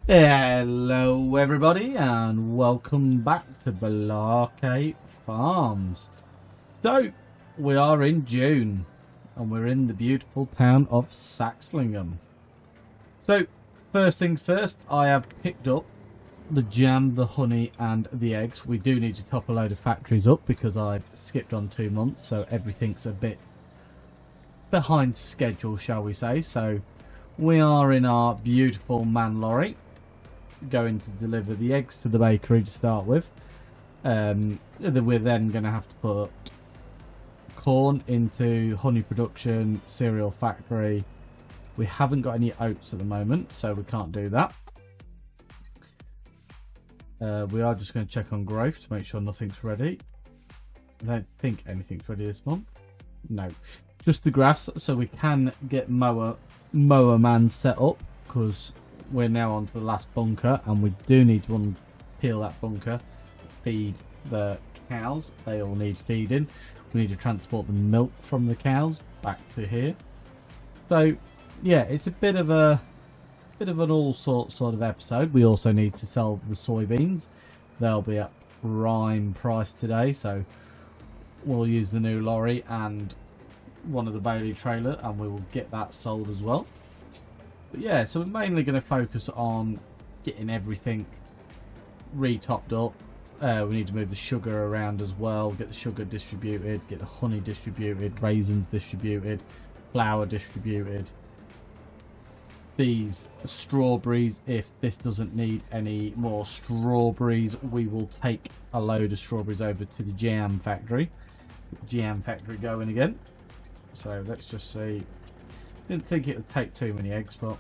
Hello everybody and welcome back to Blockade Farms. So, we are in June and we're in the beautiful town of Saxlingham. So, first things first, I have picked up the jam, the honey and the eggs. We do need to top a load of factories up because I've skipped on 2 months, so everything's a bit behind schedule, shall we say. So, we are in our beautiful man lorry, going to deliver the eggs to the bakery to start with. We're then going to have to put corn into honey production, cereal factory. We haven't got any oats at the moment, so we can't do that. We are just going to check on growth to make sure nothing's ready. I don't think anything's ready this month. No, just the grass, so we can get mower man set up, because we're now on to the last bunker and we do need to unpeel that bunker, feed the cows. They all need feeding. We need to transport the milk from the cows back to here. So yeah, it's a bit of an all sorts sort of episode. We also need to sell the soybeans. They'll be at prime price today, so we'll use the new lorry and one of the Bailey trailer and we will get that sold as well. But yeah, so we're mainly going to focus on getting everything re-topped up. We need to move the sugar around as well, get the sugar distributed, get the honey distributed, raisins distributed, flour distributed. These strawberries, if this doesn't need any more strawberries, we will take a load of strawberries over to the jam factory. Jam factory going again. So let's just see. Didn't think it would take too many eggs, but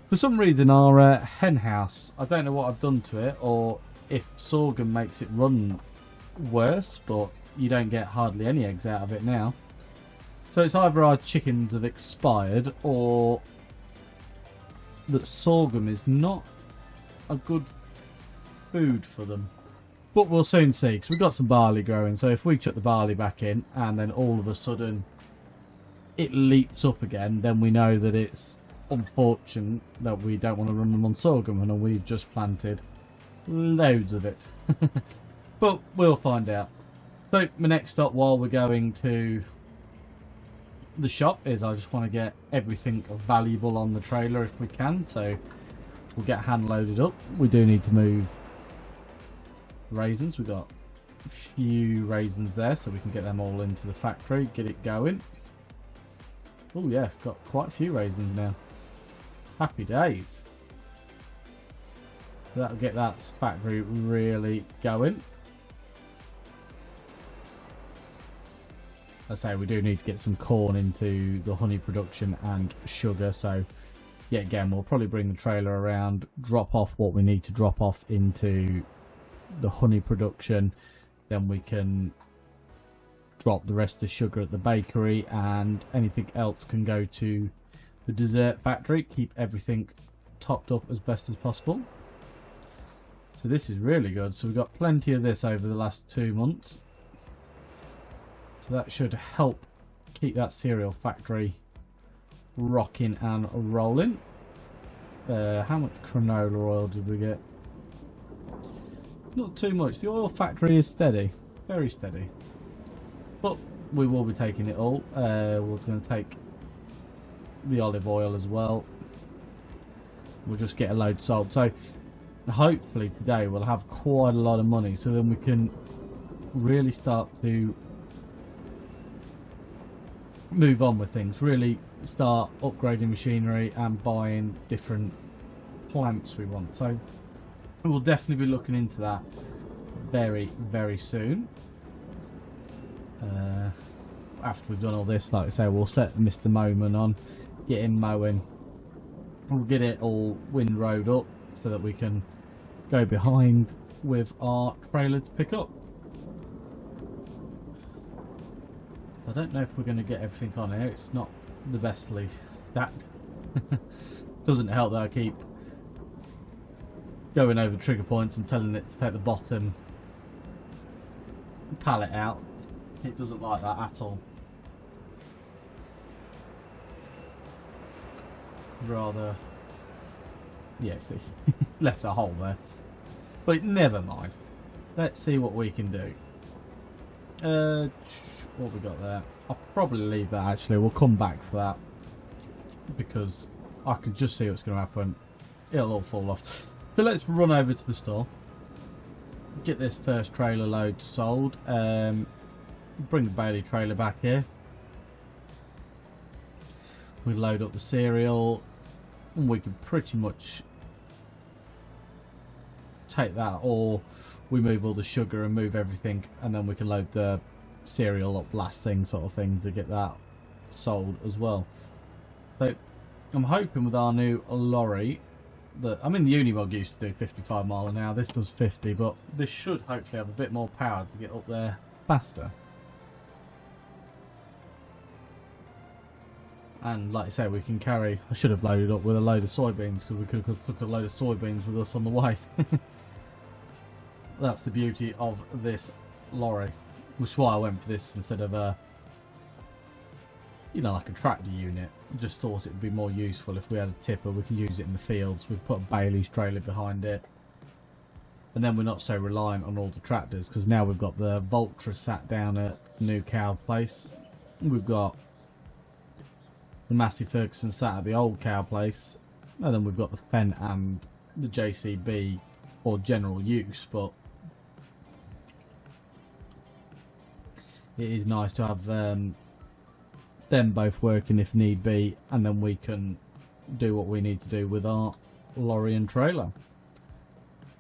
for some reason our hen house, I don't know what I've done to it, or if sorghum makes it run worse, but you don't get hardly any eggs out of it now. So it's either our chickens have expired or that sorghum is not a good food for them. But we'll soon see, because we've got some barley growing, so if we chuck the barley back in and then all of a sudden it leaps up again, then we know that it's unfortunate that we don't want to run them on sorghum, and we've just planted loads of it. But we'll find out. So my next stop while we're going to the shop is I just want to get everything valuable on the trailer if we can, so we'll get hand loaded up. We do need to move raisins. We've got a few raisins there, so we can get them all into the factory, get it going. Oh yeah, got quite a few raisins now. Happy days. That'll get that factory really going. I say we do need to get some corn into the honey production and sugar, so yeah, again we'll probably bring the trailer around, drop off what we need to drop off into the honey production, then we can drop the rest of the sugar at the bakery, and anything else can go to the dessert factory. Keep everything topped up as best as possible. So this is really good. So we've got plenty of this over the last 2 months, so that should help keep that cereal factory rocking and rolling. How much canola oil did we get? Not too much. The oil factory is steady, very steady. But we will be taking it all. We're going to take the olive oil as well. We'll just get a load sold. So hopefully today we'll have quite a lot of money, so then we can really start to move on with things. Really start upgrading machinery and buying different plants we want. So we'll definitely be looking into that very, very soon. After we've done all this, like I say, we'll set Mr. Mowman on, get him mowing. We'll get it all windrowed up so that we can go behind with our trailer to pick up. I don't know if we're going to get everything on here. It's not the bestly stacked. Doesn't help that I keep going over trigger points and telling it to take the bottom pallet out. It doesn't like that at all. Rather Yeah, see, left a hole there. But never mind. Let's see what we can do. What we got there? I'll probably leave that actually. We'll come back for that. Because I can just see what's going to happen. It'll all fall off. So let's run over to the store. Get this first trailer load sold. Bring the Bailey trailer back here. We load up the cereal. And we can pretty much take that, or we move all the sugar and move everything, and then we can load the cereal up last thing, sort of thing, to get that sold as well. So I'm hoping with our new lorry that, I mean, the Unimog used to do 55 mile an hour, this does 50, but this should hopefully have a bit more power to get up there faster. And like I say, we can carry, I should have loaded up with a load of soybeans, because we could have put a load of soybeans with us on the way. That's the beauty of this lorry, which is why I went for this instead of a, you know, like a tractor unit. I just thought it would be more useful if we had a tipper. We can use it in the fields. We've put a Bailey's trailer behind it, and then we're not so reliant on all the tractors, because now we've got the Voltra sat down at the new cow place. We've got the Massey Ferguson sat at the old cow place, and then we've got the Fendt and the JCB for general use. But it is nice to have them both working if need be, and then we can do what we need to do with our lorry and trailer.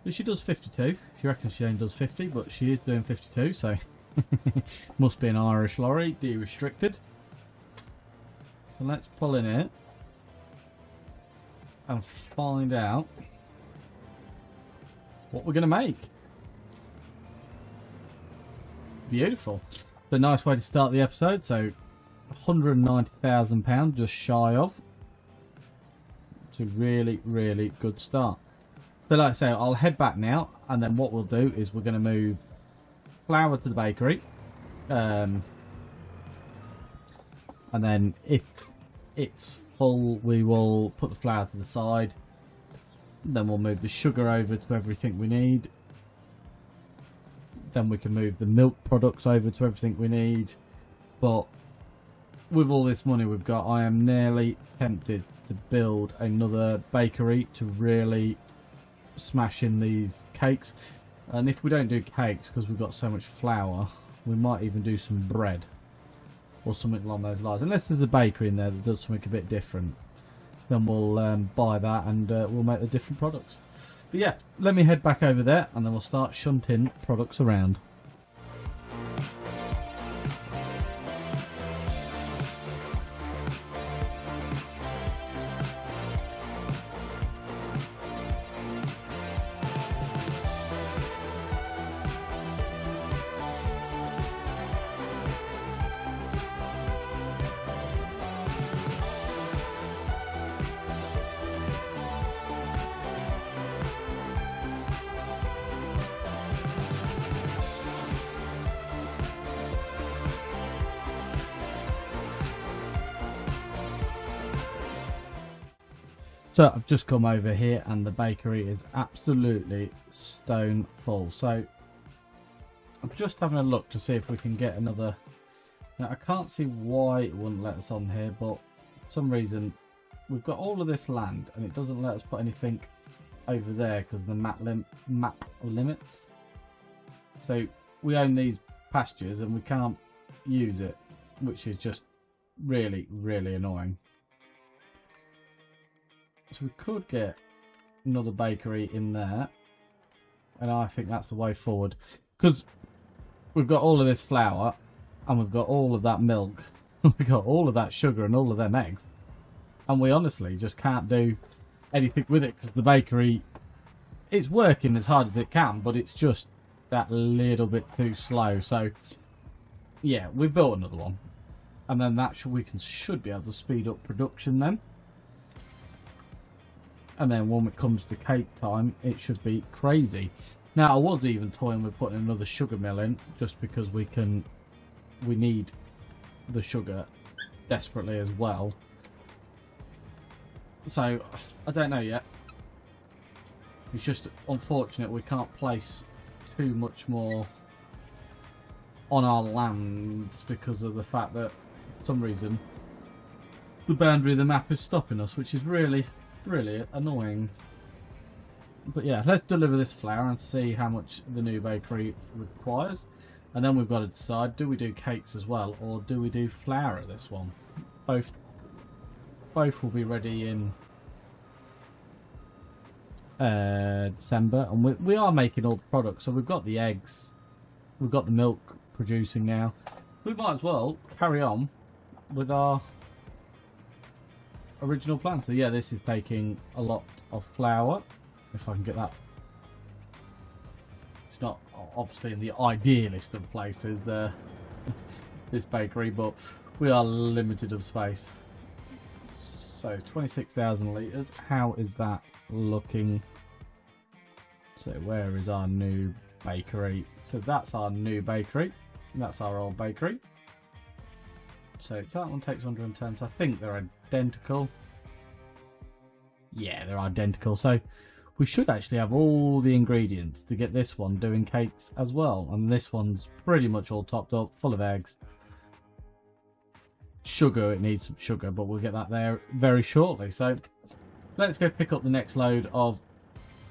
But she does 52. If you reckon she only does 50, but she is doing 52, so must be an Irish lorry, de-restricted. So let's pull in it and find out what we're going to make. Beautiful. The nice way to start the episode. So £190,000, just shy of. It's a really, really good start. So like I say, I'll head back now, and then what we'll do is we're going to move flour to the bakery. And then if it's full, we will put the flour to the side. Then we'll move the sugar over to everything we need. Then we can move the milk products over to everything we need. But with all this money we've got, I am nearly tempted to build another bakery to really smash in these cakes. And if we don't do cakes, because we've got so much flour, we might even do some bread or something along those lines. Unless there's a bakery in there that does something a bit different, then we'll buy that, and we'll make the different products. But yeah, let me head back over there, and then we'll start shunting products around. So I've just come over here, and the bakery is absolutely stone full. So I'm just having a look to see if we can get another. Now I can't see why it wouldn't let us on here, but for some reason we've got all of this land and it doesn't let us put anything over there because of the map limits. So we own these pastures and we can't use it, which is just really, really annoying. So we could get another bakery in there, and I think that's the way forward, because we've got all of this flour and we've got all of that milk, we've got all of that sugar and all of them eggs, and we honestly just can't do anything with it because the bakery is working as hard as it can, but it's just that little bit too slow. So yeah, we built another one, and then that should be able to speed up production then. And then when it comes to cake time, it should be crazy. Now I was even toying with putting another sugar mill in, just because we need the sugar desperately as well. So I don't know yet. It's just unfortunate we can't place too much more on our land because of the fact that for some reason the boundary of the map is stopping us, which is really annoying. But yeah, let's deliver this flour and see how much the new bakery requires, and then we've got to decide, do we do cakes as well or do we do flour at this one? Both will be ready in December, and we are making all the products. So we've got the eggs, we've got the milk producing now. We might as well carry on with our original plan. So yeah, this is taking a lot of flour. If I can get that. It's not obviously in the idealist of places, this bakery, but we are limited of space. So 26,000 litres. How is that looking? So where is our new bakery? So that's our new bakery. That's our old bakery. So that one takes 110. So I think they're identical. Yeah, they're identical. So we should actually have all the ingredients to get this one doing cakes as well. And this one's pretty much all topped up, full of eggs. Sugar, it needs some sugar, but we'll get that there very shortly. So let's go pick up the next load of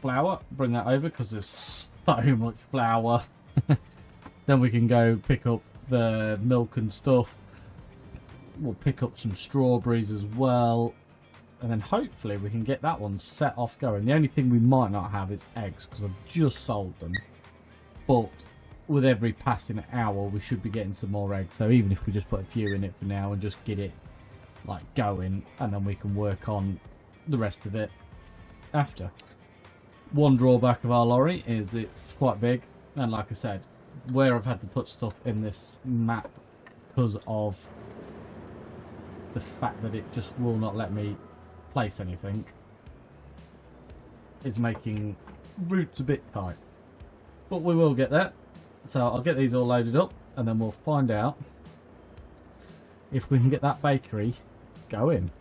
flour, bring that over because there's so much flour. Then we can go pick up the milk and stuff. We'll pick up some strawberries as well. And then hopefully we can get that one set off going. The only thing we might not have is eggs because I've just sold them. But with every passing hour we should be getting some more eggs. So even if we just put a few in it for now and just get it like going, and then we can work on the rest of it after. One drawback of our lorry is it's quite big. And like I said, where I've had to put stuff in this map because of the fact that it just will not let me place anything, is making routes a bit tight, but we will get there. So I'll get these all loaded up and then we'll find out if we can get that bakery going.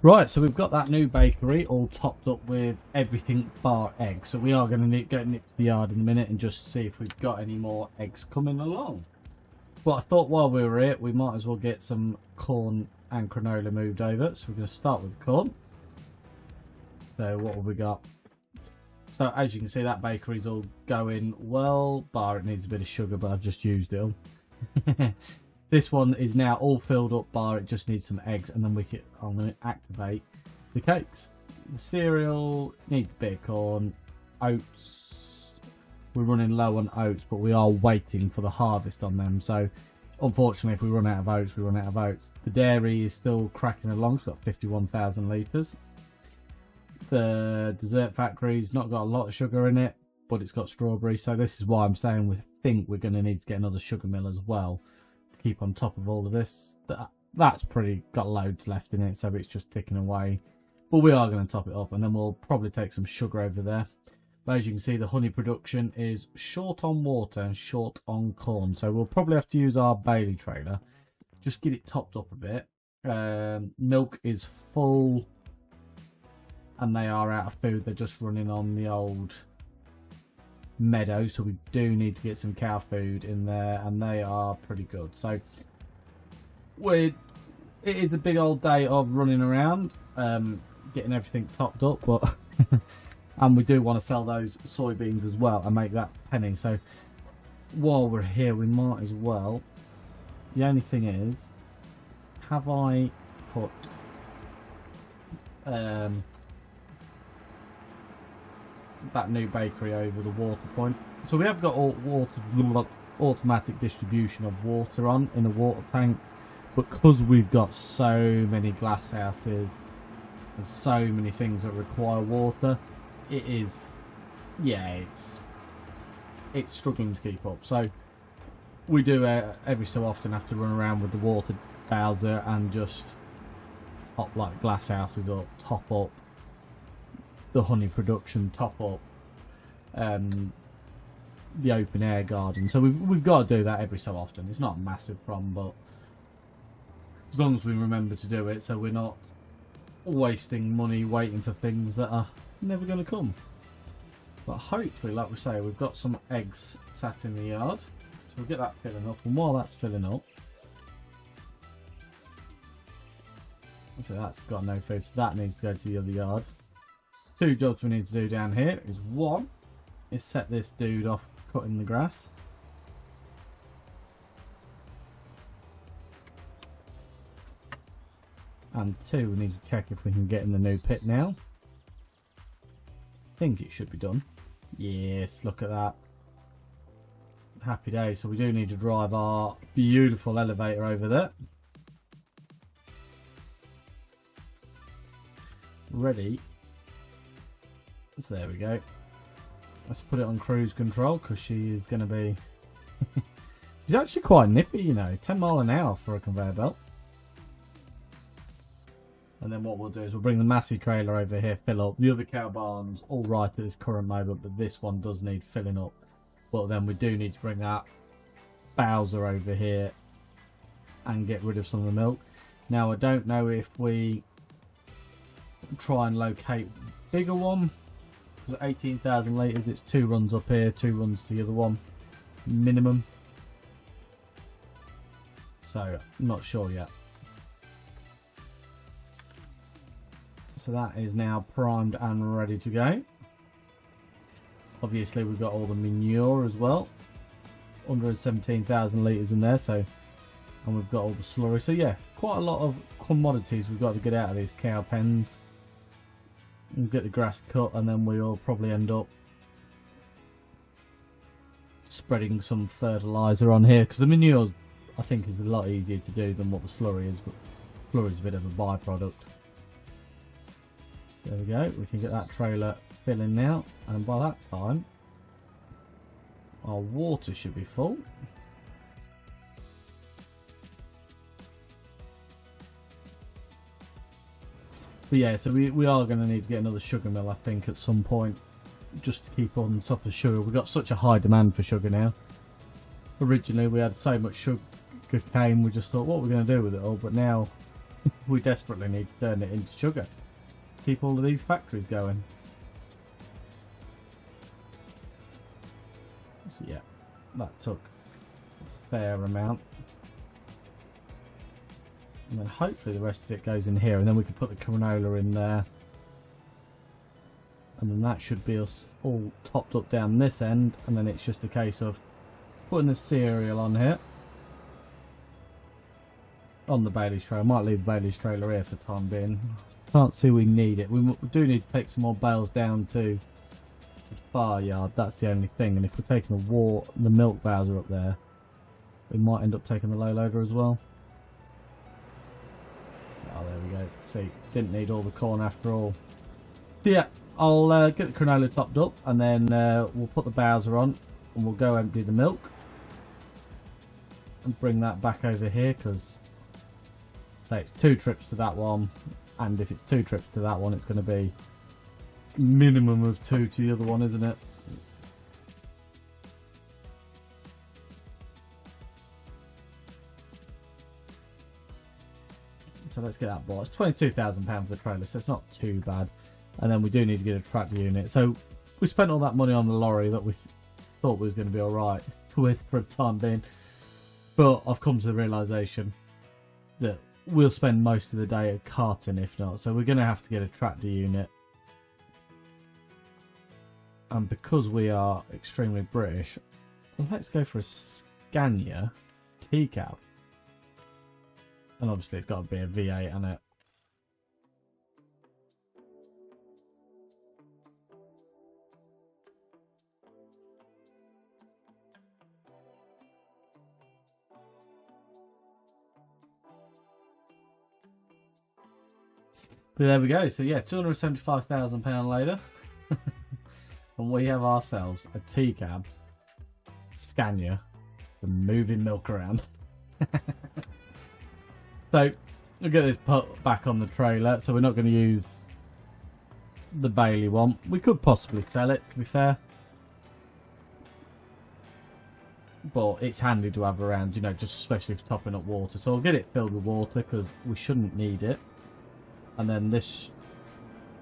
Right, so we've got that new bakery all topped up with everything bar eggs. So we are going to go nip to the yard in a minute and just see if we've got any more eggs coming along. But I thought while we were here, we might as well get some corn and granola moved over. So we're going to start with the corn. So what have we got? So as you can see, that bakery's all going well, bar it needs a bit of sugar, but I've just used it all. This one is now all filled up, bar it just needs some eggs, and then I'm going to activate the cakes. The cereal needs a bit of corn. Oats, we're running low on oats, but we are waiting for the harvest on them. So unfortunately, if we run out of oats, we run out of oats. The dairy is still cracking along. It's got 51,000 litres. The dessert factory's not got a lot of sugar in it, but it's got strawberries. So this is why I'm saying we think we're going to need to get another sugar mill as well to keep on top of all of this. That's pretty got loads left in it, so it's just ticking away. But we are going to top it up, and then we'll probably take some sugar over there. But as you can see, the honey production is short on water and short on corn, so we'll probably have to use our Bailey trailer. Just get it topped up a bit. Milk is full, and they are out of food. They're just running on the old meadow, so we do need to get some cow food in there, and they are pretty good. So it is a big old day of running around, getting everything topped up, but and we do want to sell those soybeans as well and make that penny. So while we're here, we might as well. The only thing is, have I put that new bakery over the water point? So we have got automatic distribution of water on in the water tank, but because we've got so many glass houses and so many things that require water, it is, yeah, it's struggling to keep up. So we do every so often have to run around with the water dowser and just top like glass houses up, top up the honey production, top up the open air garden. So we've got to do that every so often. It's not a massive problem, but as long as we remember to do it, so we're not wasting money waiting for things that are never going to come. But hopefully, like we say, we've got some eggs sat in the yard, so we'll get that filling up. And while that's filling up, so that's got no food, so that needs to go to the other yard. Two jobs we need to do down here is, one is set this dude off cutting the grass, and two, we need to check if we can get in the new pit now. I think it should be done. Yes, look at that. Happy days. So we do need to drive our beautiful elevator over there. Ready. So there we go. Let's put it on cruise control, because she is going to be she's actually quite nippy, you know, 10 miles an hour for a conveyor belt. And then what we'll do is we'll bring the Massey trailer over here, fill up. The other cow barn's all right at this current moment, but this one does need filling up. But then we do need to bring that Bowser over here and get rid of some of the milk. Now I don't know if we try and locate bigger one, because 18,000 litres, it's 2 runs up here, 2 runs to the other one minimum. So I'm not sure yet. So that is now primed and ready to go. Obviously we've got all the manure as well, 117,000 litres in there, so, and we've got all the slurry. So yeah, quite a lot of commodities we've got to get out of these cow pens. We'll get the grass cut, and then we'll probably end up spreading some fertiliser on here, because the manure I think is a lot easier to do than what the slurry is, but slurry is a bit of a byproduct. So there we go, we can get that trailer filling now, and by that time our water should be full. But yeah, so we are going to need to get another sugar mill, I think, at some point, just to keep on top of sugar. We've got such a high demand for sugar now. Originally we had so much sugar cane, we just thought, what are we going to do with it all? But now we desperately need to turn it into sugar. Keep all of these factories going. So yeah, that took a fair amount. And then hopefully the rest of it goes in here, and then we can put the canola in there. And then that should be us all topped up down this end, and then it's just a case of putting the cereal on here. On the Bailey's trailer. I might leave the Bailey's trailer here for the time being. Can't see we need it. We do need to take some more bales down to the far yard. That's the only thing. And if we're taking the milk Bowser up there, we might end up taking the low loader as well. Oh, there we go. See, didn't need all the corn after all. So yeah, I'll get the canola topped up, and then we'll put the Bowser on, and we'll go empty the milk and bring that back over here, because say it's 2 trips to that one. And if it's 2 trips to that one, it's going to be minimum of 2 to the other one, isn't it? So let's get that bought. It's £22,000 for the trailer, so it's not too bad. And then we do need to get a tractor unit. So we spent all that money on the lorry that we thought we was going to be alright with for the time being. But I've come to the realisation that we'll spend most of the day carting if not. So we're going to have to get a tractor unit. And because we are extremely British, let's go for a SCANIA T-cab. And obviously it's got to be a V8 on it. But there we go. So yeah, £275,000 later. And we have ourselves a T-cab SCANIA for moving milk around. So we'll get this put back on the trailer. So we're not going to use the Bailey one. We could possibly sell it, to be fair. But it's handy to have around, you know, just especially for topping up water. So I'll get it filled with water because we shouldn't need it. And then this,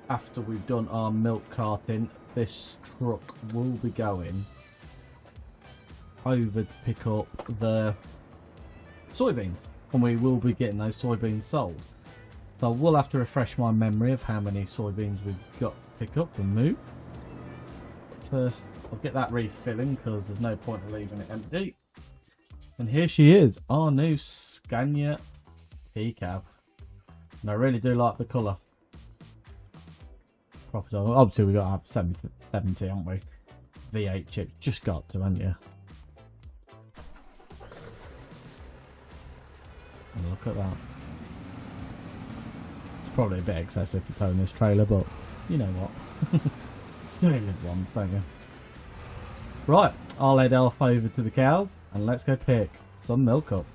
after we've done our milk carting, this truck will be going over to pick up the soybeans. And we will be getting those soybeans sold. So we'll have to refresh my memory of how many soybeans we've got to pick up and move. But first, I'll get that refilling because there's no point in leaving it empty. And here she is, our new SCANIA T-cab. And I really do like the colour. Obviously we've got to have 70, haven't we? V8 chip, just got to, haven't you? And look at that. It's probably a bit excessive for towing this trailer, but you know what? You only live once, don't you? Right, I'll head off over to the cows and let's go pick some milk up.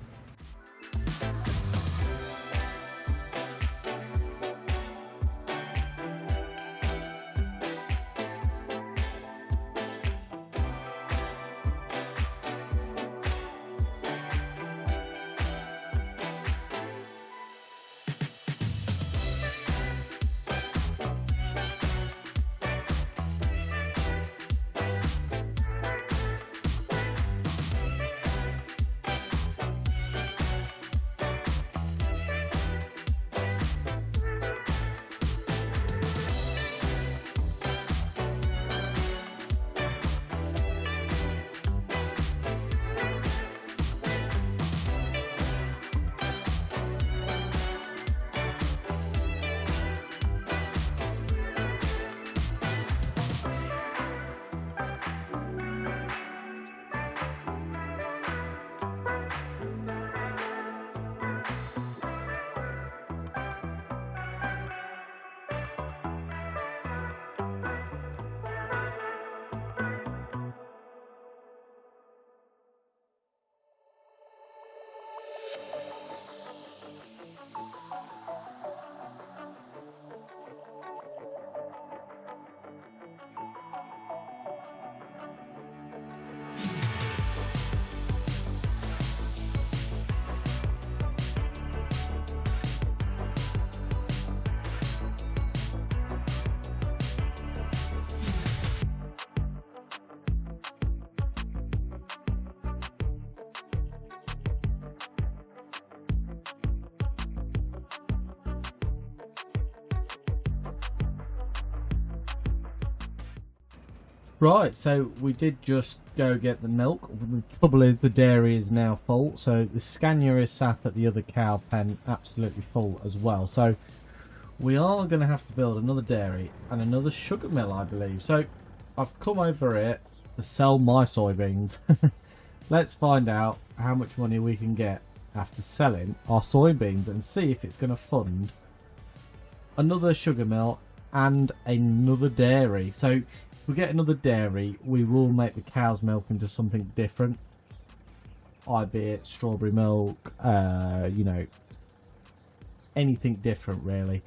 Right, so we did just go get the milk. The trouble is the dairy is now full, so the Scania is sat at the other cow pen absolutely full as well. So we are going to have to build another dairy and another sugar mill, I believe. So I've come over here to sell my soybeans. Let's find out how much money we can get after selling our soybeans and see if it's going to fund another sugar mill and another dairy. So if we get another dairy, we will make the cow's milk into something different, albeit strawberry milk, you know, anything different really,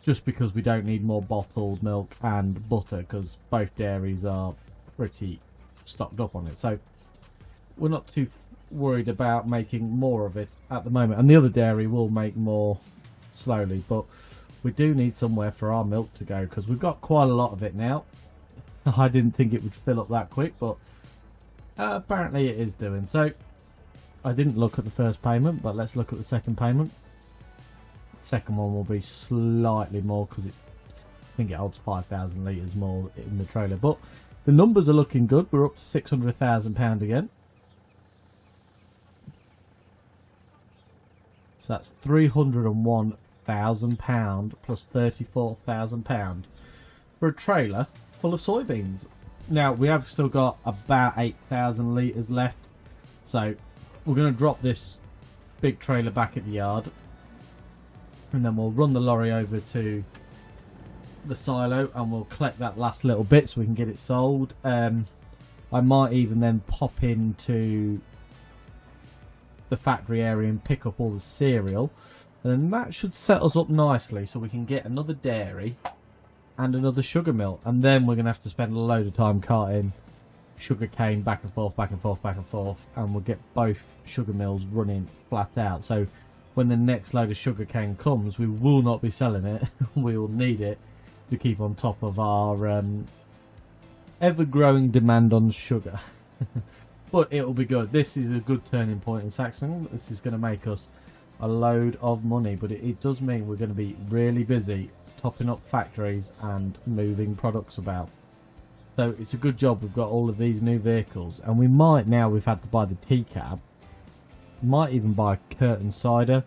just because we don't need more bottled milk and butter, because both dairies are pretty stocked up on it. So we're not too worried about making more of it at the moment, and the other dairy will make more slowly, but we do need somewhere for our milk to go because we've got quite a lot of it now. I didn't think it would fill up that quick, but Apparently it is doing. So I didn't look at the first payment, but let's look at the second payment. Second one will be slightly more because I think it holds 5,000 litres more in the trailer. But the numbers are looking good. We're up to £600,000 again. So that's £301,000 plus £34,000 for a trailer full of soybeans. Now we have still got about 8,000 litres left. So we're going to drop this big trailer back at the yard. And then we'll run the lorry over to the silo and we'll collect that last little bit so we can get it sold. I might even then pop into the factory area and pick up all the cereal. And then that should set us up nicely so we can get another dairy and another sugar mill. And then we're going to have to spend a load of time carting sugar cane back and forth, back and forth, back and forth. And we'll get both sugar mills running flat out. So when the next load of sugar cane comes, we will not be selling it. We will need it to keep on top of our ever-growing demand on sugar. But it will be good. This is a good turning point in Saxlingham. This is going to make us a load of money, but it does mean we're going to be really busy topping up factories and moving products about. So it's a good job we've got all of these new vehicles, and we might, now we've had to buy the T-cab, might even buy a curtain cider,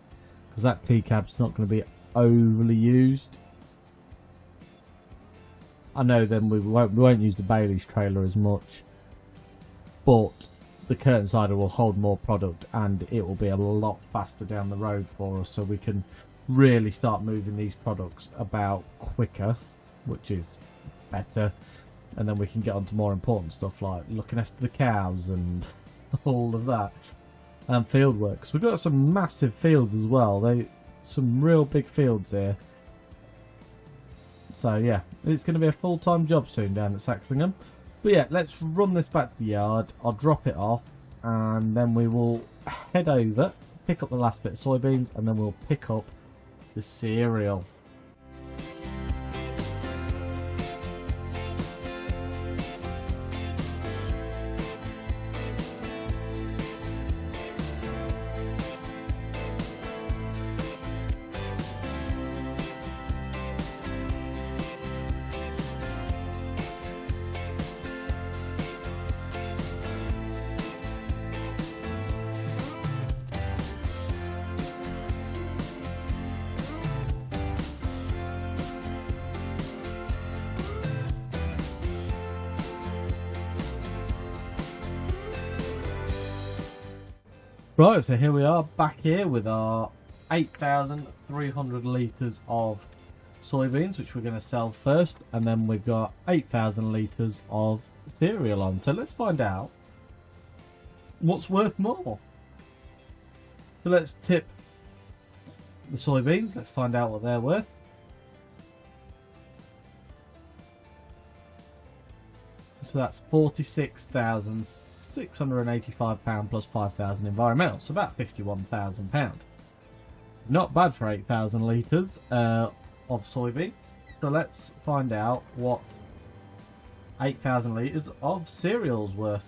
because that T-cab's not going to be overly used. I know then we won't use the Bailey's trailer as much, but the curtain cider will hold more product and it will be a lot faster down the road for us, so we can really start moving these products about quicker, which is better. And then we can get on to more important stuff like looking after the cows and all of that. And field work. So we've got some massive fields as well. Some real big fields here. So yeah, it's going to be a full-time job soon down at Saxlingham. But yeah, let's run this back to the yard. I'll drop it off and then we will head over, pick up the last bit of soybeans, and then we'll pick up the cereal. Right, so here we are back here with our 8,300 litres of soybeans, which we're going to sell first, and then we've got 8,000 litres of cereal on. So let's find out what's worth more. So let's tip the soybeans, let's find out what they're worth. So that's £46,685 plus 5,000 environmental, so about £51,000. Not bad for 8,000 litres of soybeans. So let's find out what 8,000 litres of cereal's worth.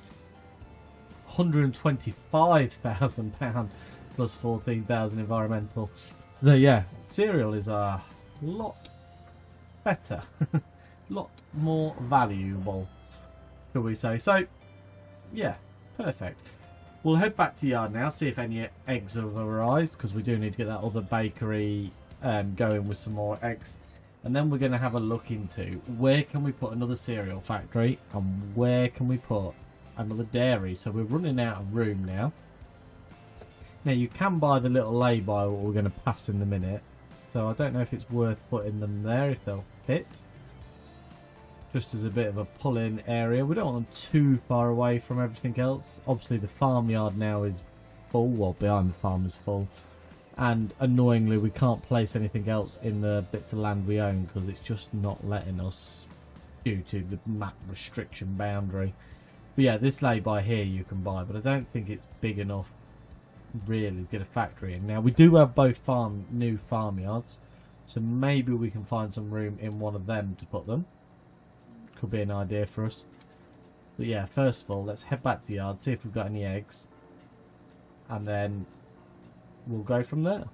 £125,000 plus 14,000 environmental. So yeah, cereal is a lot better, lot more valuable, shall we say. So yeah, perfect. We'll head back to the yard now, see if any eggs have arrived, because we do need to get that other bakery going with some more eggs. And then we're going to have a look into where can we put another cereal factory and where can we put another dairy. So we're running out of room now. Now you can buy the little lay-by, what we're going to pass in a minute. So I don't know if it's worth putting them there, if they'll fit. Just as a bit of a pull-in area. We don't want them too far away from everything else. Obviously the farmyard now is full. Well, behind the farm is full. And annoyingly we can't place anything else in the bits of land we own because it's just not letting us due to the map restriction boundary. But yeah, this lay-by here you can buy, but I don't think it's big enough really to get a factory in. Now we do have both new farmyards, so maybe we can find some room in one of them to put them. Could be an idea for us. But yeah, first of all, let's head back to the yard, see if we've got any eggs, and then we'll go from there.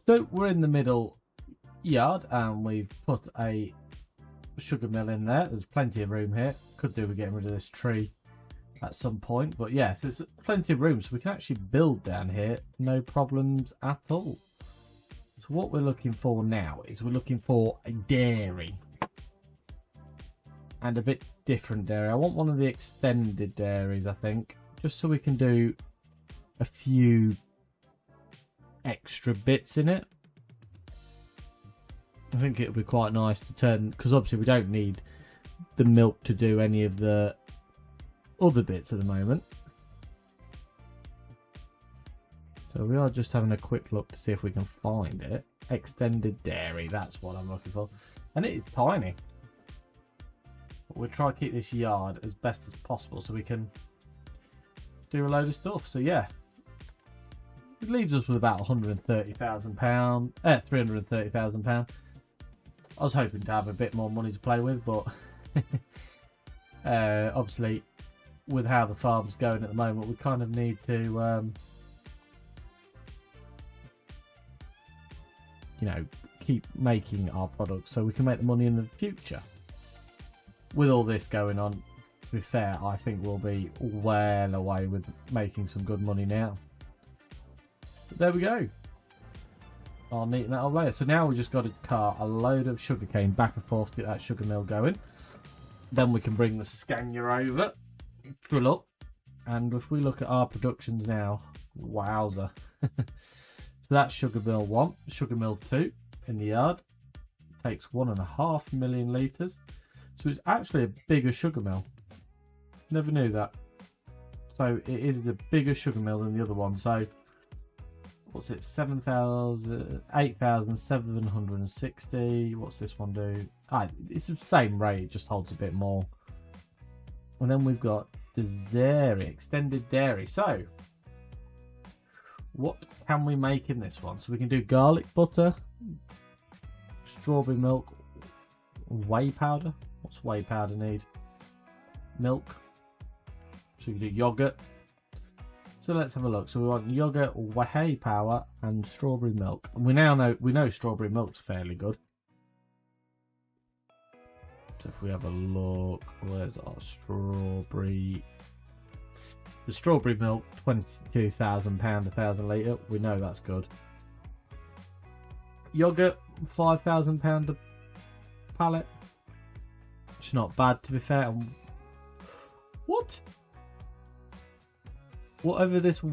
So we're in the middle yard and we've put a sugar mill in there. There's plenty of room here. Could do with getting rid of this tree at some point, but yeah, there's plenty of room so we can actually build down here, no problems at all. So what we're looking for now is we're looking for a dairy, and a bit different dairy. I want one of the extended dairies, I think, just so we can do a few extra bits in it. I think it would be quite nice to turn, because obviously we don't need the milk to do any of the other bits at the moment. So we are just having a quick look to see if we can find it. Extended dairy, that's what I'm looking for. And it is tiny. But we'll try to keep this yard as best as possible so we can do a load of stuff. So yeah, it leaves us with about £130,000, £330,000. I was hoping to have a bit more money to play with, but obviously with how the farm's going at the moment, we kind of need to you know, keep making our products so we can make the money in the future. With all this going on, to be fair, I think we'll be well away with making some good money now. But there we go. I'll neaten that up later. So now we just got to cart a load of sugarcane back and forth to get that sugar mill going. Then we can bring the Scania over, fill up, and if we look at our productions now, wowza. So that's sugar mill 1, sugar mill 2 in the yard. Takes 1.5 million litres. So it's actually a bigger sugar mill. Never knew that. So it is a bigger sugar mill than the other one. So what's it? 8,760. What's this one do? It's the same rate, it just holds a bit more. And then we've got the dairy, extended dairy. So what can we make in this one? So we can do garlic butter, strawberry milk, whey powder. What's whey powder need? Milk. So we can do yogurt. So let's have a look. So we want yogurt, whey powder, and strawberry milk. And we know strawberry milk's fairly good. So if we have a look, where's our strawberry? The strawberry milk, £22,000 1,000 litre. We know that's good. Yogurt, £5,000 a pallet. It's not bad, to be fair. What? Whatever this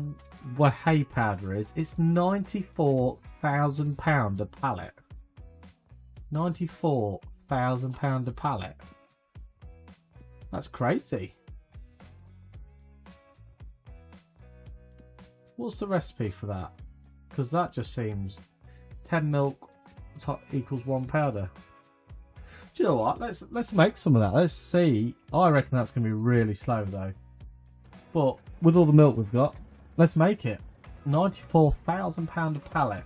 whey powder is, it's £94,000 a pallet. £94,000 a pallet. That's crazy. What's the recipe for that? Because that just seems 10 milk equals 1 powder. Do you know what? Let's make some of that. Let's see. I reckon that's going to be really slow though. But with all the milk we've got, let's make it. £94,000 a pallet.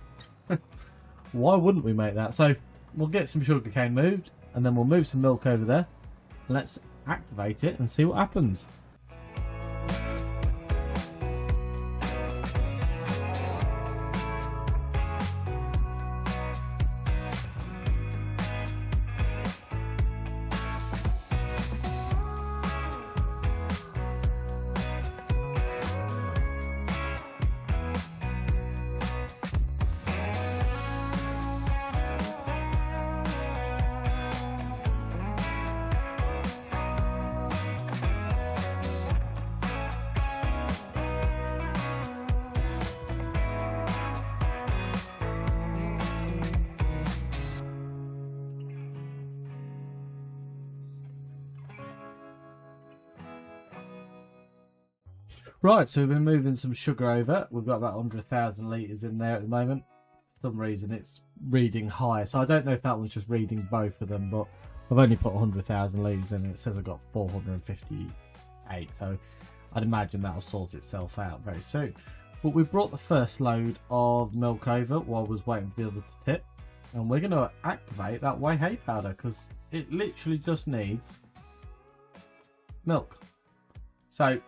Why wouldn't we make that? So we'll get some sugarcane moved, and then we'll move some milk over there. Let's activate it and see what happens. Right, so we've been moving some sugar over. We've got about 100,000 litres in there at the moment. For some reason it's reading higher, so I don't know if that one's just reading both of them, but I've only put 100,000 litres in and it says I've got 458, so I'd imagine that'll sort itself out very soon. But we brought the first load of milk over while I was waiting for the other to tip, and we're going to activate that whey hay powder because it literally just needs milk. So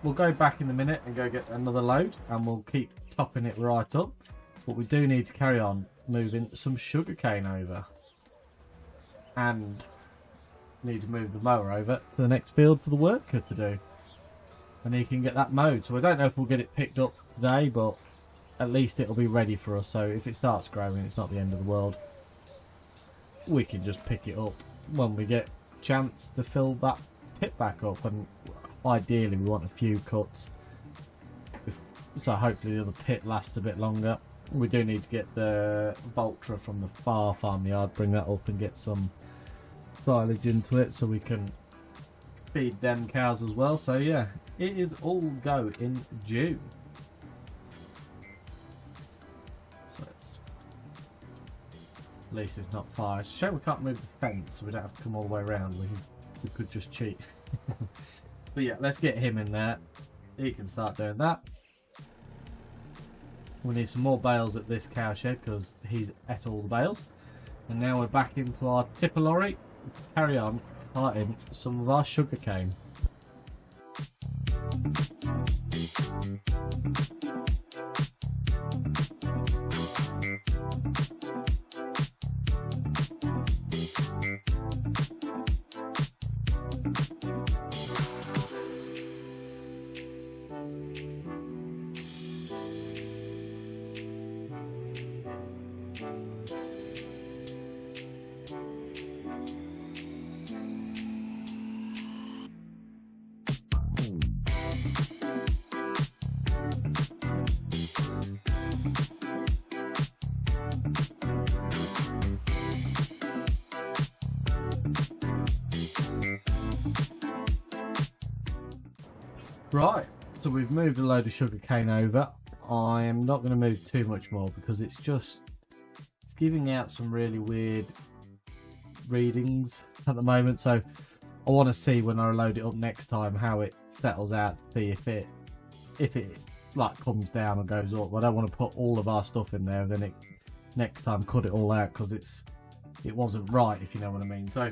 we'll go back in a minute and go get another load and we'll keep topping it right up. But we do need to carry on moving some sugarcane over. And need to move the mower over to the next field for the worker to do. And he can get that mowed. So I don't know if we'll get it picked up today, but at least it'll be ready for us. So if it starts growing, it's not the end of the world. We can just pick it up when we get a chance to fill that pit back up. And ideally we want a few cuts, so hopefully the other pit lasts a bit longer. We do need to get the Vultra from the far farmyard, bring that up and get some silage into it so we can feed them cows as well. So yeah, it is all go in June. So it's, at least it's not far. It's a shame we can't move the fence so we don't have to come all the way around. We could just cheat. But yeah, let's get him in there. He can start doing that. We need some more bales at this cow shed because he's ate all the bales. And now we're back into our tipper lorry to carry on carting some of our sugar cane. Right, so we've moved a load of sugar cane over. I am not going to move too much more because it's giving out some really weird readings at the moment. So I want to see when I load it up next time how it settles out, to see if it like comes down and goes up. I don't want to put all of our stuff in there and then next time cut it all out because it wasn't right, if you know what I mean. So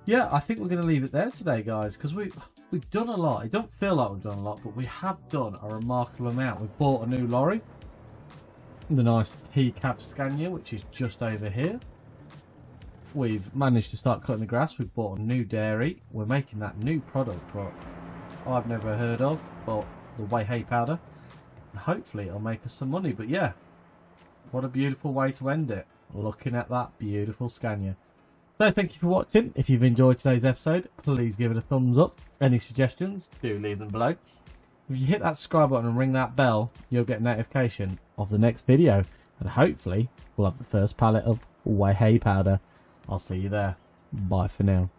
yeah, I think we're going to leave it there today, guys, because we've done a lot. It don't feel like we've done a lot, but we have done a remarkable amount. We've bought a new lorry, the nice T-cab Scania, which is just over here. We've managed to start cutting the grass. We've bought a new dairy. We're making that new product, what I've never heard of, but the whey hay powder. And hopefully it'll make us some money. But yeah, what a beautiful way to end it, looking at that beautiful Scania. So thank you for watching. If you've enjoyed today's episode, please give it a thumbs up. Any suggestions, do leave them below. If you hit that subscribe button and ring that bell, you'll get a notification of the next video. And hopefully, we'll have the first pallet of whey hay powder. I'll see you there. Bye for now.